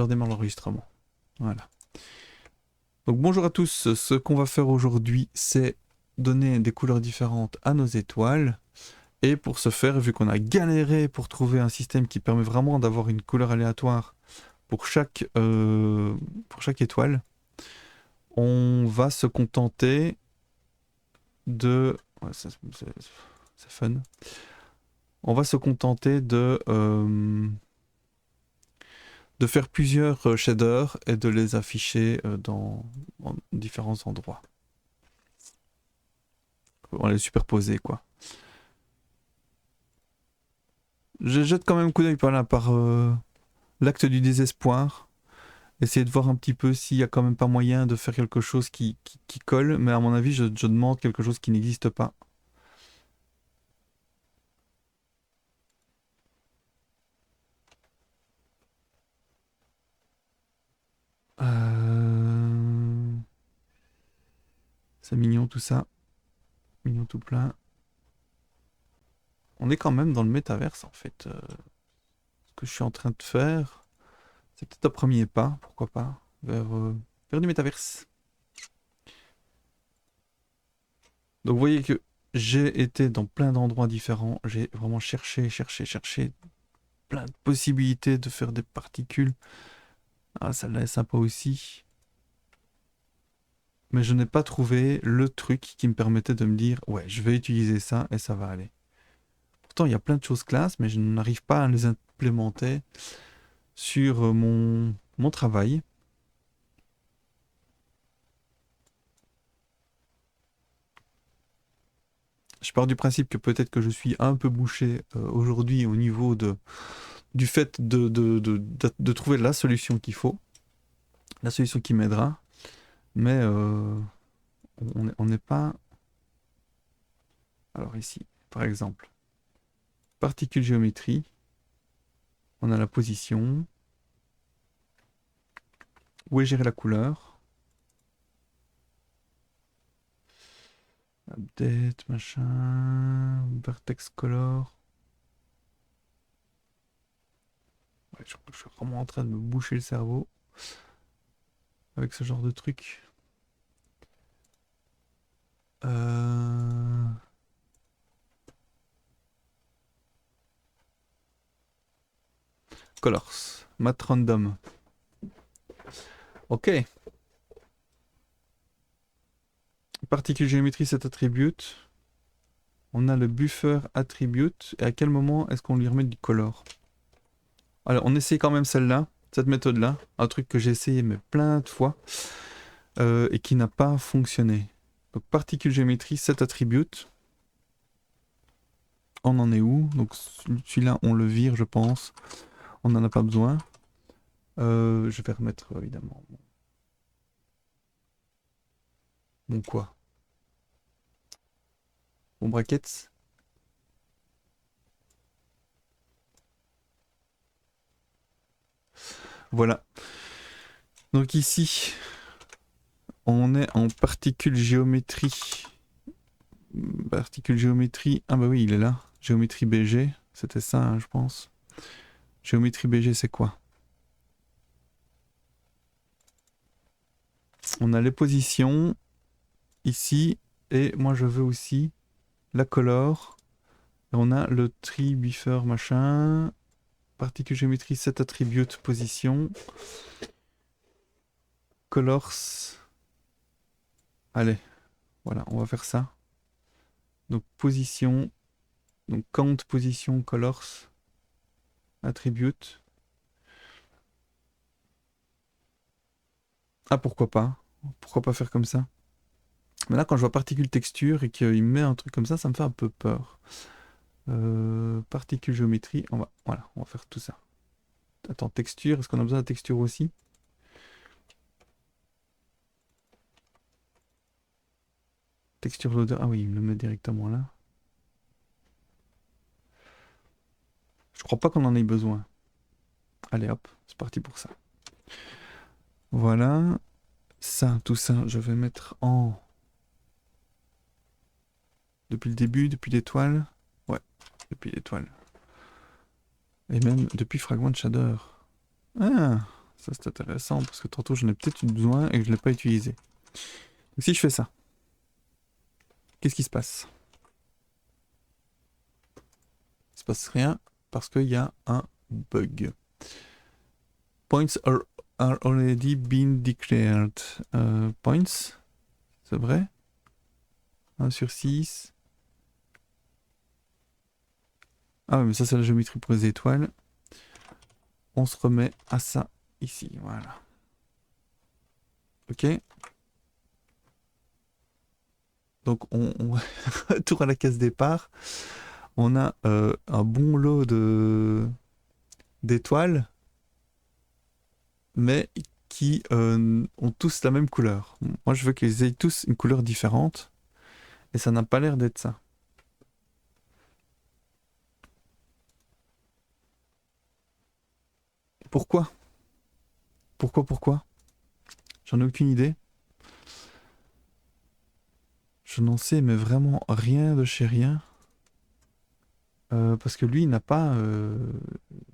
je redémarre l'enregistrement. Voilà. Donc bonjour à tous, ce qu'on va faire aujourd'hui, c'est donner des couleurs différentes à nos étoiles. Et pour ce faire, vu qu'on a galéré pour trouver un système qui permet vraiment d'avoir une couleur aléatoire pour chaque étoile, on va se contenter de... Ouais, c'est fun. On va se contenter de faire plusieurs shaders et de les afficher dans différents endroits. On va les superposer, quoi. Je jette quand même un coup d'œil par l'acte du désespoir. Essayer de voir un petit peu s'il y a quand même pas moyen de faire quelque chose qui colle. Mais à mon avis, je demande quelque chose qui n'existe pas. C'est mignon tout ça. Mignon tout plein. On est quand même dans le métaverse en fait. Ce que je suis en train de faire, c'est peut-être un premier pas, pourquoi pas, vers du métaverse. Donc vous voyez que j'ai été dans plein d'endroits différents. J'ai vraiment cherché plein de possibilités de faire des particules. Ah, celle-là est sympa aussi. Mais je n'ai pas trouvé le truc qui me permettait de me dire ouais, je vais utiliser ça et ça va aller. Pourtant, il y a plein de choses classe, mais je n'arrive pas à les implémenter sur mon travail. Je pars du principe que peut-être que je suis un peu bouché aujourd'hui au niveau du fait de trouver la solution qu'il faut, la solution qui m'aidera, mais on n'est pas... Alors ici, par exemple, particule géométrie, on a la position, où est gérée la couleur, update, machin, vertex color. Ouais, je suis vraiment en train de me boucher le cerveau avec ce genre de truc. Colors, mat random. Ok. Particule géométrie set attribute. On a le buffer attribute. Et à quel moment est-ce qu'on lui remet du color? Alors, on essaie quand même celle-là, cette méthode-là. Un truc que j'ai essayé mais plein de fois et qui n'a pas fonctionné. Donc, particule géométrie set attribute. On en est où? Donc, celui-là, on le vire, je pense. On n'en a pas besoin. Je vais remettre évidemment mon quoi? Mon brackets. Voilà. Donc ici, on est en particule géométrie. Particule géométrie. Ah bah oui, il est là. Géométrie BG. C'était ça, hein, je pense. Géométrie BG, c'est quoi? On a les positions ici. Et moi, je veux aussi la color. Et on a le tree buffer machin. Particule géométrie, set attribute, position. Colors. Allez, voilà, on va faire ça. Donc position. Donc count, position, colors. Attribute. Ah, pourquoi pas? Pourquoi pas faire comme ça? Mais là, quand je vois particule texture et qu'il met un truc comme ça me fait un peu peur. Particule géométrie, voilà, on va faire tout ça. Attends, texture, est-ce qu'on a besoin de texture aussi? Texture loader, ah oui, il me le met directement là. Je crois pas qu'on en ait besoin. Allez hop, c'est parti pour ça. Voilà. Ça, tout ça, je vais mettre en... Depuis le début, depuis l'étoile. Ouais, depuis l'étoile. Et même depuis fragment de shader. Ah, Ça c'est intéressant parce que tantôt j'en ai peut-être eu besoin et que je ne l'ai pas utilisé. Donc si je fais ça, qu'est-ce qui se passe? Il se passe rien parce qu'il y a un bug. Points are already been declared. Points, c'est vrai? 1 sur 6. Ah oui, mais ça c'est la géométrie pour les étoiles. On se remet à ça ici, voilà. Ok. Donc on retourne à la case départ. On a un bon lot d'étoiles, mais qui ont tous la même couleur. Moi je veux qu'ils aient tous une couleur différente, et ça n'a pas l'air d'être ça. Pourquoi? Pourquoi? J'en ai aucune idée. Je n'en sais mais vraiment rien de chez rien. Parce que lui, il n'a pas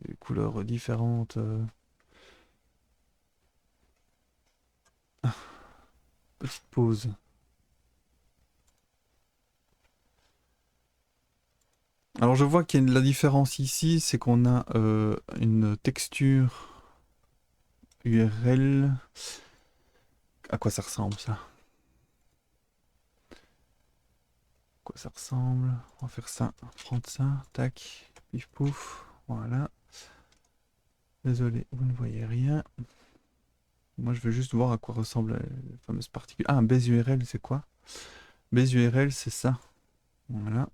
des couleurs différentes. Petite pause. Alors je vois qu'il y a la différence ici, c'est qu'on a une texture URL. À quoi ça ressemble ça? À quoi ça ressemble? On va faire ça, prendre ça, tac, pif pouf, voilà. Désolé, vous ne voyez rien. Moi je veux juste voir à quoi ressemble la fameuse particule. Ah, un base URL c'est quoi? Base URL c'est ça. Voilà.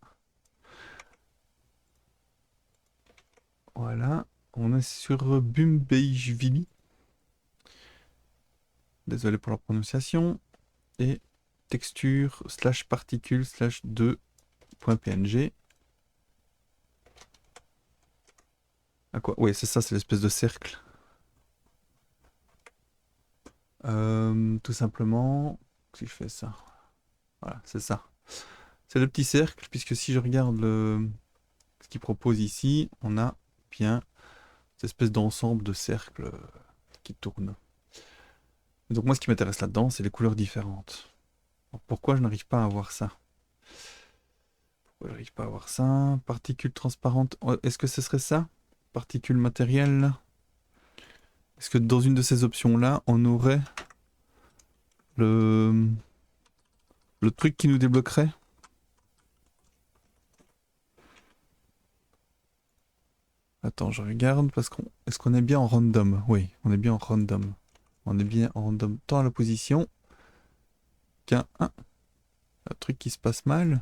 Voilà. On est sur Bumbeijvili. Désolé pour la prononciation. Et texture slash particule slash 2.png. À quoi? Oui, c'est ça, c'est l'espèce de cercle. Tout simplement, si je fais ça, voilà, c'est ça. C'est le petit cercle, puisque si je regarde ce qu'il propose ici, on a bien cette espèce d'ensemble de cercles qui tournent. Donc moi, ce qui m'intéresse là-dedans, c'est les couleurs différentes. Alors, pourquoi je n'arrive pas à avoir ça? Pourquoi je n'arrive pas à avoir ça? Particules transparentes, est-ce que ce serait ça? Particules matérielles? Est-ce que dans une de ces options-là, on aurait le, le truc qui nous débloquerait? Attends, je regarde parce qu'on... Est-ce qu'on est bien en random? Oui, on est bien en random. On est bien en random tant à la position qu'un un truc qui se passe mal.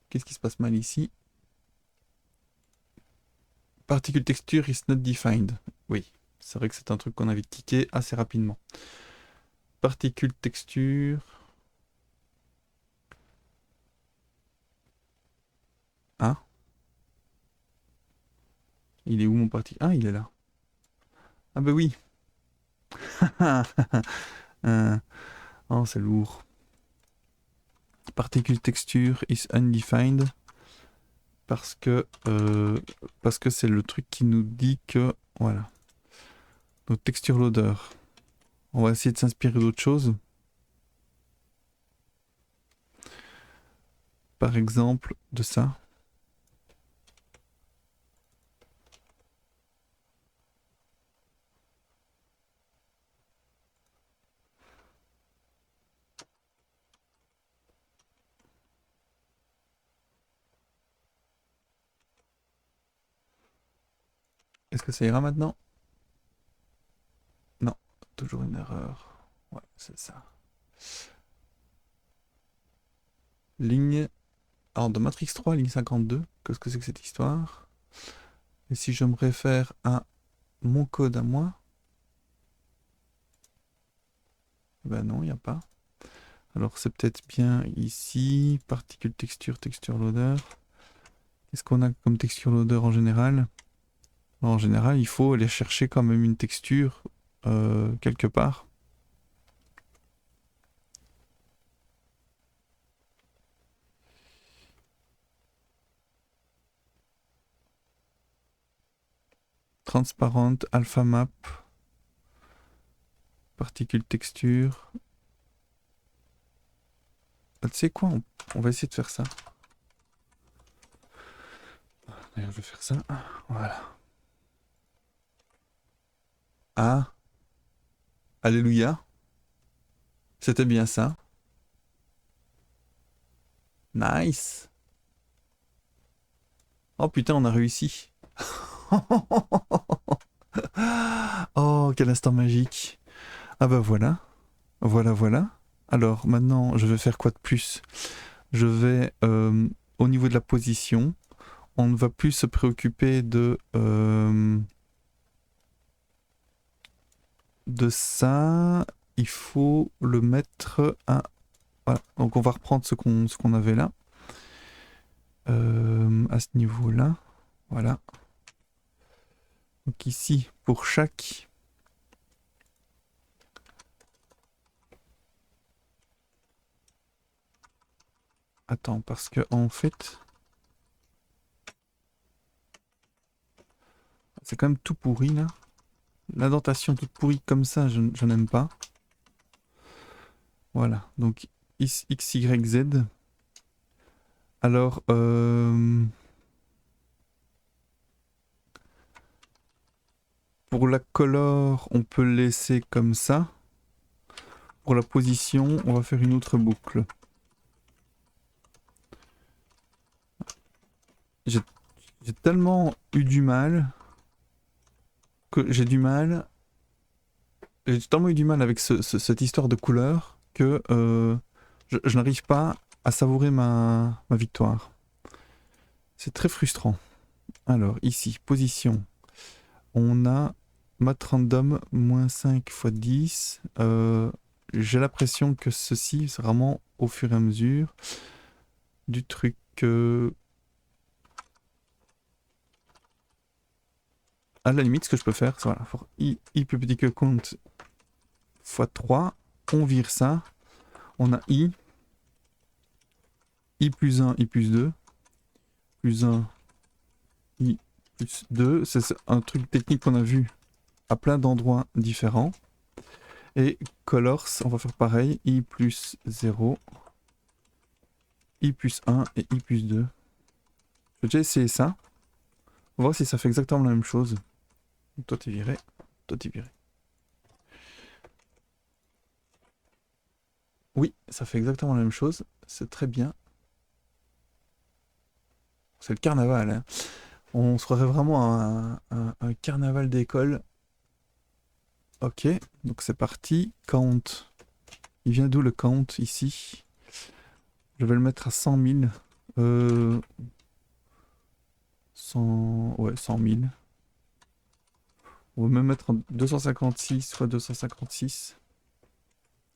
Qu'est-ce qui se passe mal ici? Particle texture is not defined. Oui, c'est vrai que c'est un truc qu'on a vite cliqué assez rapidement. Particule texture. Ah, il est où mon particule? Ah, il est là. Ah bah oui. Oh, c'est lourd. Particule texture is undefined. Parce que c'est le truc qui nous dit que... Voilà. Donc texture loader. On va essayer de s'inspirer d'autres choses. Par exemple, de ça. Est-ce que ça ira maintenant? Non, toujours une erreur. Ouais, c'est ça. Ligne... Alors, de Matrix 3, ligne 52, qu'est-ce que c'est que cette histoire? Et si je me réfère à mon code à moi? Ben non, il n'y a pas. Alors, c'est peut-être bien ici. Particule texture, texture loader. Qu'est-ce qu'on a comme texture loader en général? En général, il faut aller chercher quand même une texture quelque part. transparent, alpha map, particules texture. Ah, tu sais quoi, on va essayer de faire ça. D'ailleurs, je vais faire ça. Voilà. Ah, alléluia. C'était bien ça. Nice. Oh putain, on a réussi. Oh, quel instant magique. Ah bah voilà. Voilà, voilà. Alors maintenant, je vais faire quoi de plus? Je vais, au niveau de la position, on ne va plus se préoccuper de ça. Il faut le mettre à... Voilà. Donc on va reprendre ce qu'on avait là. À ce niveau-là. Voilà. Donc ici, pour chaque... Attends, parce que en fait... C'est quand même tout pourri là. L'indentation toute pourrie comme ça, je n'aime pas. Voilà, donc X, Y, Z. Alors, pour la color, on peut le laisser comme ça. Pour la position, on va faire une autre boucle. J'ai tellement eu du mal que j'ai tellement eu du mal avec cette histoire de couleur que je n'arrive pas à savourer ma victoire. C'est très frustrant. Alors, ici, position. On a mat random -5 x 10. J'ai l'impression que ceci, c'est vraiment au fur et à mesure du truc. À la limite, ce que je peux faire, c'est voilà, for i plus petit que compte x 3. On vire ça. On a i plus 1, i plus 2, plus 1, i plus 2. C'est un truc technique qu'on a vu à plein d'endroits différents. Et colors, on va faire pareil. I plus 0, i plus 1 et i plus 2. Je vais déjà essayer ça. On va voir si ça fait exactement la même chose. Toi t'es viré, toi t'es viré. Oui, ça fait exactement la même chose. C'est très bien. C'est le carnaval, hein. On se croirait vraiment à un carnaval d'école. Ok, donc c'est parti. Count. Il vient d'où le count ici? Je vais le mettre à 100 000. 100... Ouais, 100 000. On va même mettre en 256 fois 256.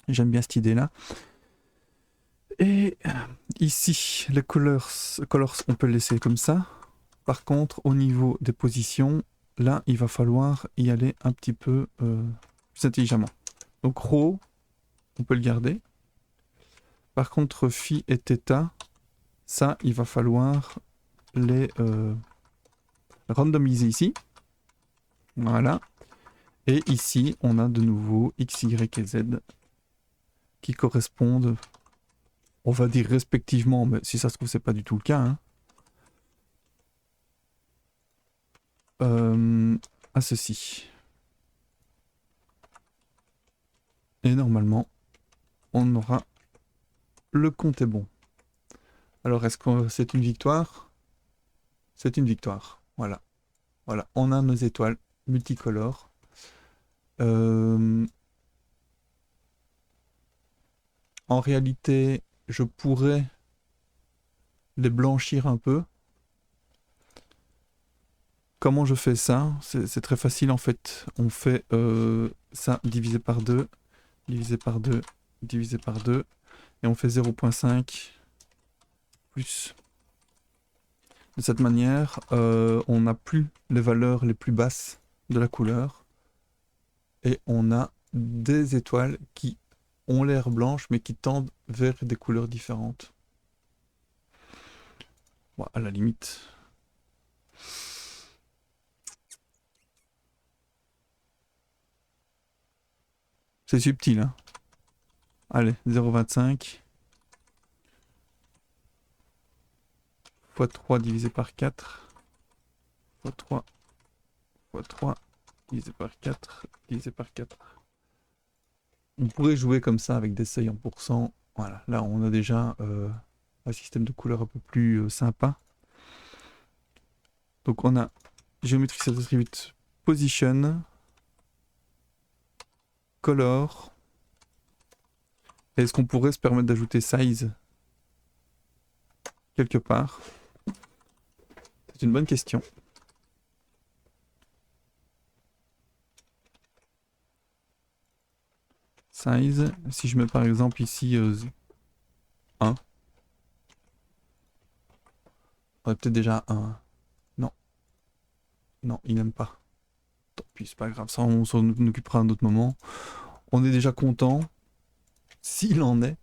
J'aime bien cette idée-là. Et ici, les colors, on peut le laisser comme ça. Par contre, au niveau des positions, là, il va falloir y aller un petit peu plus intelligemment. Donc, Rho, on peut le garder. Par contre, Phi et Theta, ça, il va falloir les randomiser ici. Voilà. Et ici, on a de nouveau X, Y et Z qui correspondent, on va dire respectivement, mais si ça se trouve, c'est pas du tout le cas, hein, à ceci. Et normalement, on aura... Le compte est bon. Alors, est-ce que c'est une victoire? C'est une victoire. Voilà. Voilà. On a nos étoiles multicolores. En réalité, je pourrais les blanchir un peu. Comment je fais ça? C'est très facile en fait. On fait ça divisé par 2, divisé par 2, divisé par 2. Et on fait 0,5 plus. De cette manière, on n'a plus les valeurs les plus basses de la couleur. Et on a des étoiles qui ont l'air blanches, mais qui tendent vers des couleurs différentes. Bon, à la limite. C'est subtil, hein. Allez, 0,25 fois 3 divisé par 4 fois 3 fois 3 divisé par 4 divisé par 4. On pourrait jouer comme ça avec des seuils en pourcent. Voilà, là on a déjà un système de couleurs un peu plus sympa. Donc on a géométrie set attribute position, color. Est-ce qu'on pourrait se permettre d'ajouter size quelque part? C'est une bonne question. Size, si je mets par exemple ici 1, on aurait peut-être déjà 1. Non, non, il n'aime pas. Tant pis, c'est pas grave, ça on s'en occupera à un autre moment. On est déjà content, s'il en est,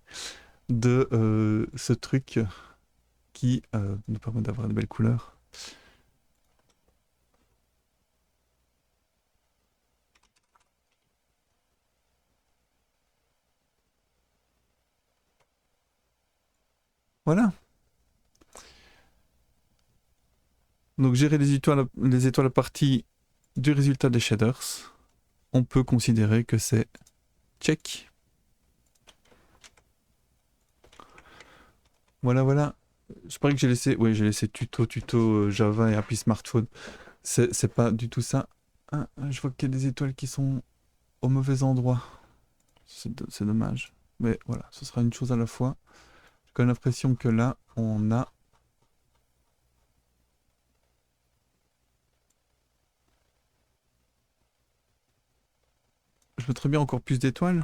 de ce truc qui nous permet d'avoir de belles couleurs. Voilà. Donc gérer les étoiles à partir du résultat des shaders, on peut considérer que c'est check. Voilà, voilà. Je parie que j'ai laissé tuto Java et appli smartphone. C'est pas du tout ça. Ah, je vois qu'il y a des étoiles qui sont au mauvais endroit. C'est dommage. Mais voilà, ce sera une chose à la fois. J'ai quand même l'impression que là, on a... Je mettrais bien encore plus d'étoiles.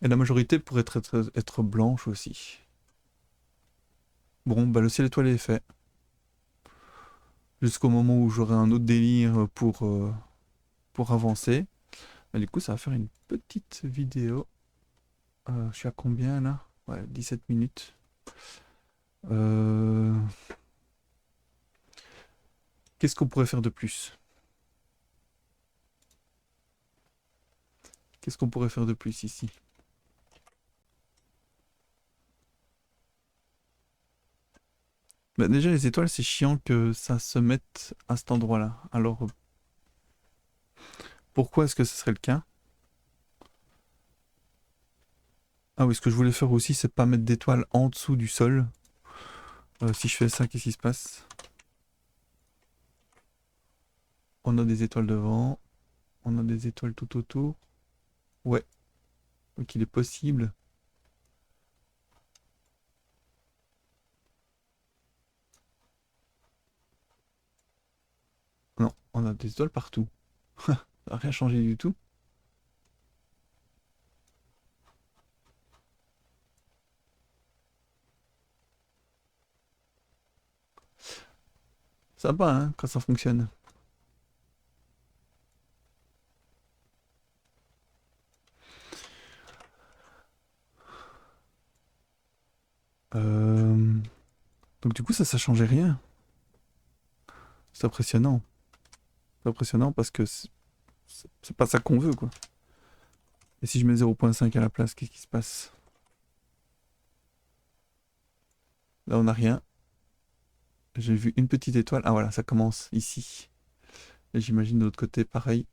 Et la majorité pourrait être blanche aussi. Bon, bah le ciel étoilé est fait. Jusqu'au moment où j'aurai un autre délire pour avancer. Et du coup, ça va faire une petite vidéo. Je suis à combien là? Ouais, 17 minutes. Euh, Qu'est-ce qu'on pourrait faire de plus? Qu'est-ce qu'on pourrait faire de plus ici? Bah déjà, les étoiles, c'est chiant que ça se mette à cet endroit-là. Alors, pourquoi est-ce que ce serait le cas? Ah oui, ce que je voulais faire aussi, c'est pas mettre d'étoiles en dessous du sol. Si je fais ça, qu'est-ce qui se passe? On a des étoiles devant. On a des étoiles tout autour. Ouais. Donc il est possible. Non, on a des étoiles partout. Ça n'a rien changé du tout. Ça va, hein, quand ça fonctionne. Euh, Donc du coup, ça changeait rien. C'est impressionnant. C'est impressionnant parce que c'est pas ça qu'on veut, quoi. Et si je mets 0,5 à la place, qu'est-ce qui se passe? Là, on n'a rien. J'ai vu une petite étoile. Ah voilà, ça commence ici. Et j'imagine de l'autre côté, pareil.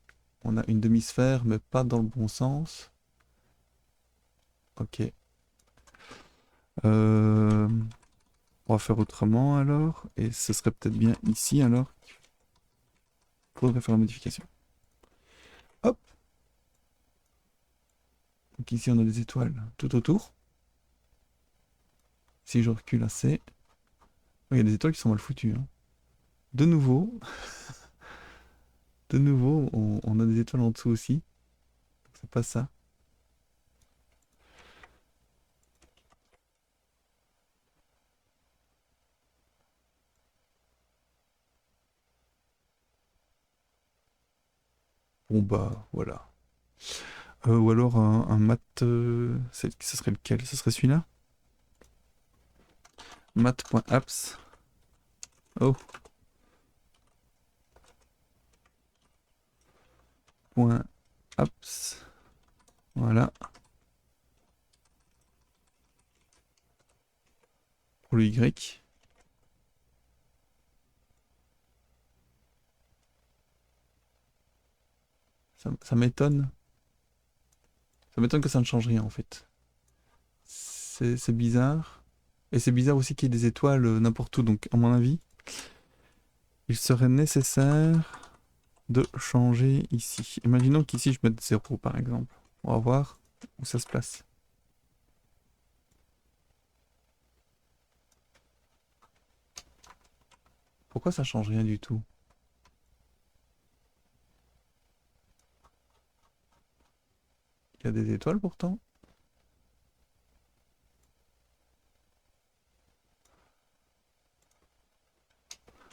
On a une demi-sphère, mais pas dans le bon sens. Ok. Euh, On va faire autrement alors. Et ce serait peut-être bien ici alors. Faudrait faire la modification. Hop. Donc ici, on a des étoiles tout autour. Si je recule assez. Oh, il y a des étoiles qui sont mal foutues, hein. De nouveau. De nouveau, on a des étoiles en dessous aussi. C'est pas ça. Bon bah voilà. Ou alors un mat. Ce serait lequel? Ce serait celui-là? Mat.apps. Oh. point apps. Voilà. Pour le Y. Ça m'étonne. Ça m'étonne que ça ne change rien en fait. C'est bizarre. Et c'est bizarre aussi qu'il y ait des étoiles n'importe où. Donc à mon avis, il serait nécessaire de changer ici. Imaginons qu'ici je mette 0 par exemple. On va voir où ça se place. Pourquoi ça change rien du tout? Il y a des étoiles pourtant.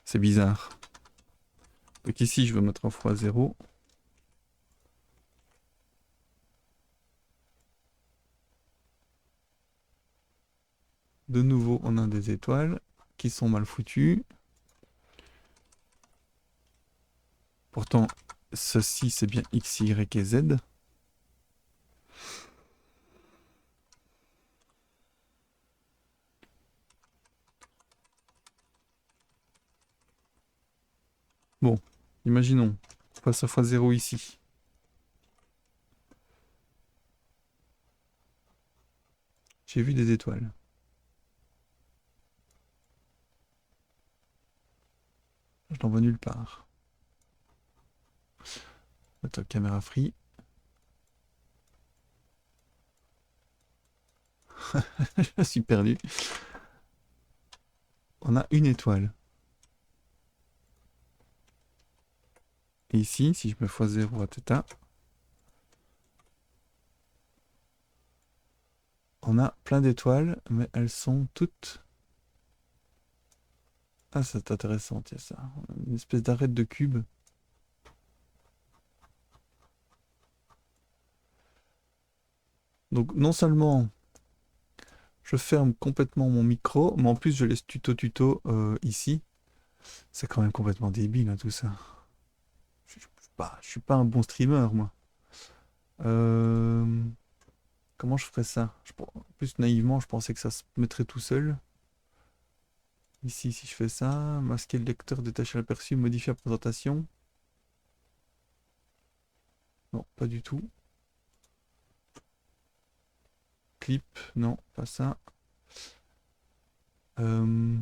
C'est bizarre. Donc ici je vais mettre en fois 0. De nouveau on a des étoiles qui sont mal foutues. Pourtant ceci c'est bien X, Y et Z. Bon, imaginons, on passe à fois 0 ici. J'ai vu des étoiles. Je n'en vois nulle part. Mettre la caméra free. Je suis perdu. On a une étoile. Et ici, si je mets x0 à θ, on a plein d'étoiles, mais elles sont toutes... Ah, c'est intéressant, tiens ça. Une espèce d'arête de cube. Donc non seulement je ferme complètement mon micro, mais en plus je laisse tuto ici. C'est quand même complètement débile hein, tout ça. Je suis pas un bon streamer moi. Euh, Comment je ferais ça? En plus naïvement je pensais que ça se mettrait tout seul. Ici si je fais ça, masquer le lecteur, détacher l'aperçu, modifier la présentation. Non, pas du tout. Clip, non, pas ça. Euh,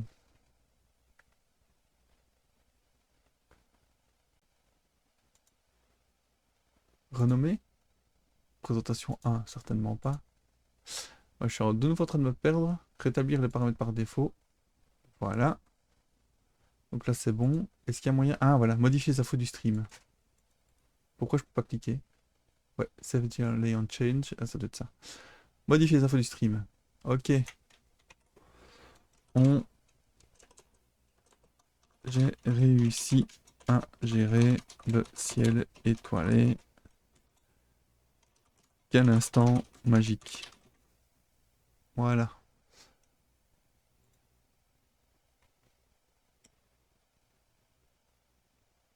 Renommer? Présentation 1, certainement pas. Ouais, je suis de nouveau en train de me perdre. Rétablir les paramètres par défaut. Voilà. Donc là c'est bon. Est-ce qu'il y a moyen... Ah voilà, modifier les infos du stream. Pourquoi je peux pas cliquer? Ouais, save layout change. Ah ça doit être ça. Modifier les infos du stream. Ok. J'ai réussi à gérer le ciel étoilé. Quel instant magique. Voilà.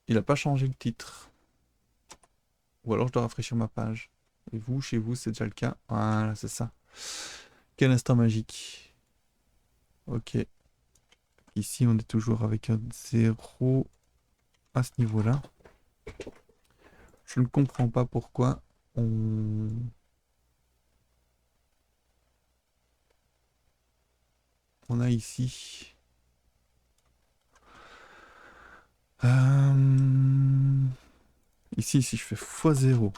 Il n'a pas changé le titre. Ou alors je dois rafraîchir ma page. Et vous, chez vous, c'est déjà le cas. Voilà, c'est ça. Quel instant magique. Ok. Ici, on est toujours avec un 0 à ce niveau-là. Je ne comprends pas pourquoi on a ici... Ici, si je fais x0,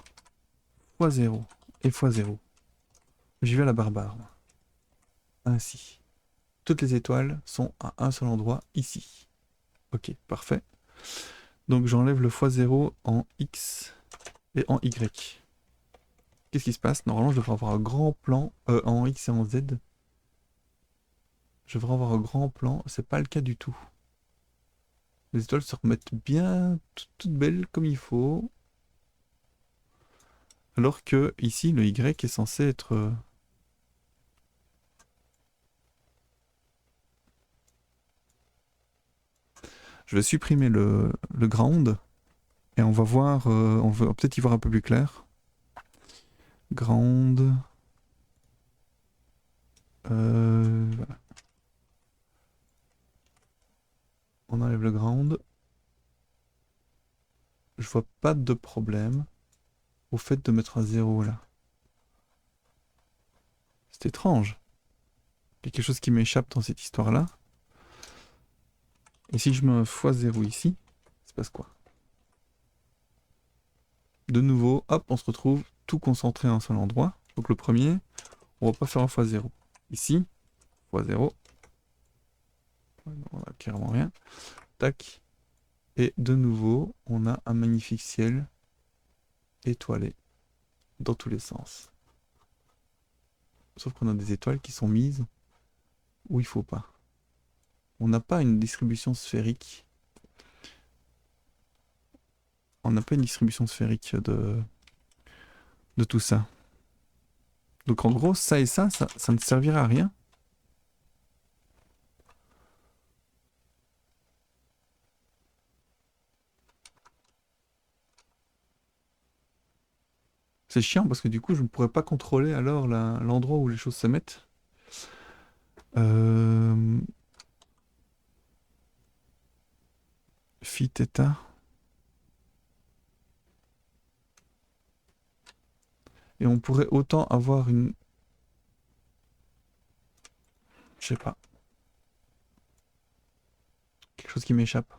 x0 et x0, j'y vais à la barbare. Ainsi. Toutes les étoiles sont à un seul endroit, ici. Ok, parfait. Donc j'enlève le x0 en X et en Y. Qu'est-ce qui se passe? Normalement, je devrais avoir un grand plan en X et en Z. Je devrais avoir un grand plan. C'est pas le cas du tout. Les étoiles se remettent bien toutes belles comme il faut. Alors que ici, le Y est censé être... Je vais supprimer le ground. Et on va voir, on va peut-être y voir un peu plus clair. Grande. Voilà. On enlève le ground. Je vois pas de problème au fait de mettre un 0 là. C'est étrange. Il y a quelque chose qui m'échappe dans cette histoire-là. Et si je mets un x0 ici, ça se passe quoi? De nouveau, hop, on se retrouve tout concentré à un seul endroit. Donc le premier, on va pas faire un x0. Ici, x0. On a clairement rien. Tac. Et de nouveau, on a un magnifique ciel étoilé dans tous les sens. Sauf qu'on a des étoiles qui sont mises où il faut pas. On n'a pas une distribution sphérique. On n'a pas une distribution sphérique de tout ça. Donc en gros, ça et ça ne servira à rien. C'est chiant parce que du coup, je ne pourrais pas contrôler alors l'endroit où les choses se mettent. Phi theta. Et on pourrait autant avoir une... Je sais pas. Quelque chose qui m'échappe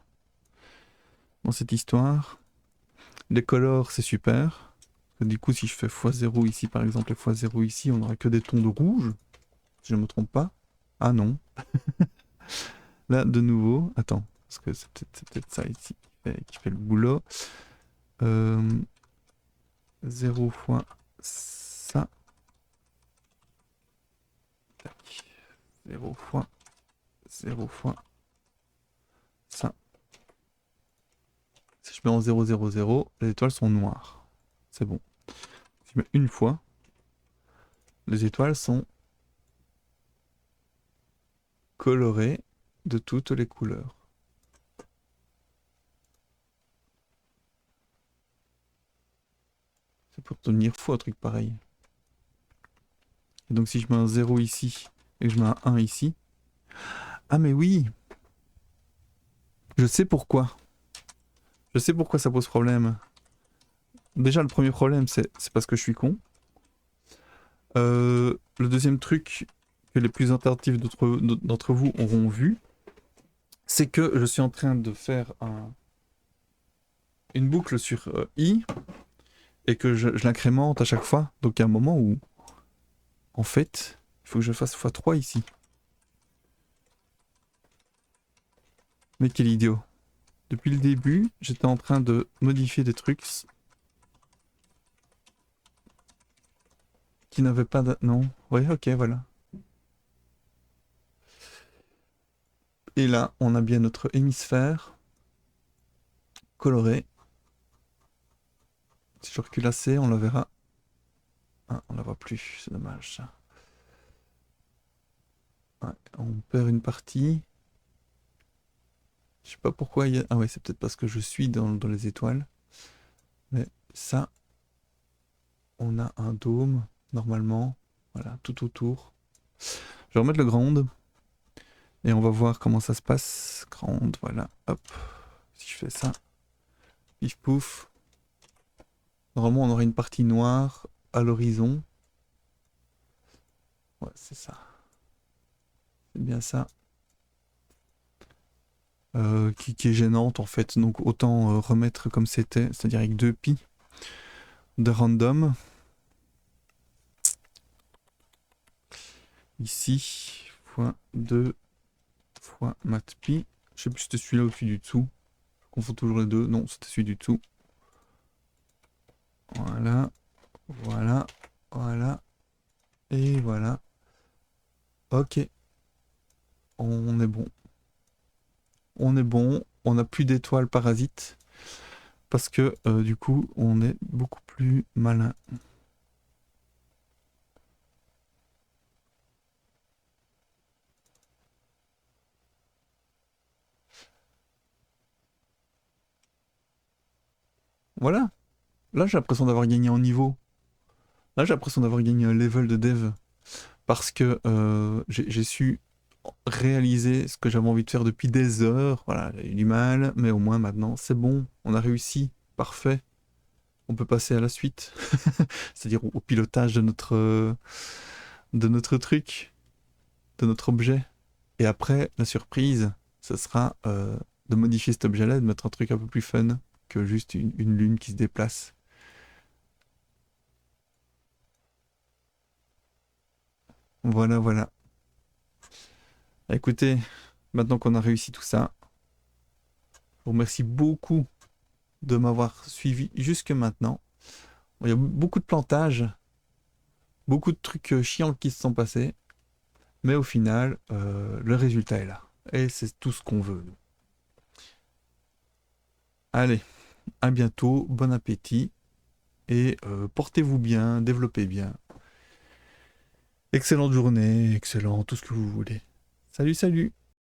dans cette histoire. Les colors, c'est super. Du coup, si je fais x0 ici, par exemple, et x0 ici, on n'aurait que des tons de rouge. Si je ne me trompe pas. Ah non. Là, de nouveau, attends, parce que c'est peut-être ça ici qui fait le boulot. 0 fois ça. Tac. 0 fois 0 fois ça. Si je mets en 0, 0, 0, les étoiles sont noires. C'est bon. Si je mets une fois, les étoiles sont colorées de toutes les couleurs. C'est pour devenir fou un truc pareil. Et donc si je mets un 0 ici et que je mets un 1 ici... Ah mais oui! Je sais pourquoi. Je sais pourquoi ça pose problème. Déjà le premier problème c'est parce que je suis con. Le deuxième truc que les plus attentifs d'entre vous auront vu, c'est que je suis en train de faire une boucle sur i et que je l'incrémente à chaque fois. Donc il y a un moment où, en fait, il faut que je fasse x3 ici. Mais quel idiot. Depuis le début, j'étais en train de modifier des trucs qui n'avaient pas de... Non. Ouais, ok, voilà. Et là, on a bien notre hémisphère coloré. Si je recule assez, on la verra. Ah, on la voit plus, c'est dommage ça. Ouais, on perd une partie. Je sais pas pourquoi il y a... Ah ouais, c'est peut-être parce que je suis dans les étoiles. Mais ça, on a un dôme, normalement. Voilà, tout autour. Je vais remettre le ground. Et on va voir comment ça se passe. Ground, voilà, hop. Si je fais ça, pif pouf. Normalement, on aura une partie noire à l'horizon. Ouais, c'est ça. C'est bien ça. Qui est gênante en fait. Donc autant remettre comme c'était, c'est-à-dire avec 2 pi de random. Ici, fois 2 fois matpi. Je sais plus si c'était celui-là ou celui du dessous. Je confonds toujours les deux. Non, c'était celui du dessous. Voilà, voilà, voilà. Et voilà. Ok, on est bon. On est bon. On n'a plus d'étoiles parasites. Parce que du coup, on est beaucoup plus malin. Voilà. Là, j'ai l'impression d'avoir gagné en niveau. Là, j'ai l'impression d'avoir gagné un level de dev. Parce que j'ai su réaliser ce que j'avais envie de faire depuis des heures. Voilà, j'ai eu du mal, mais au moins maintenant, c'est bon. On a réussi. Parfait. On peut passer à la suite. C'est-à-dire au pilotage de notre truc, de notre objet. Et après, la surprise, ce sera de modifier cet objet-là et de mettre un truc un peu plus fun que juste une lune qui se déplace. Voilà, voilà. Écoutez, maintenant qu'on a réussi tout ça, je vous remercie beaucoup de m'avoir suivi jusque maintenant. Il y a beaucoup de plantages, beaucoup de trucs chiants qui se sont passés, mais au final, le résultat est là. Et c'est tout ce qu'on veut. Allez, à bientôt, bon appétit, et portez-vous bien, développez bien. Excellente journée, excellent, tout ce que vous voulez. Salut, salut!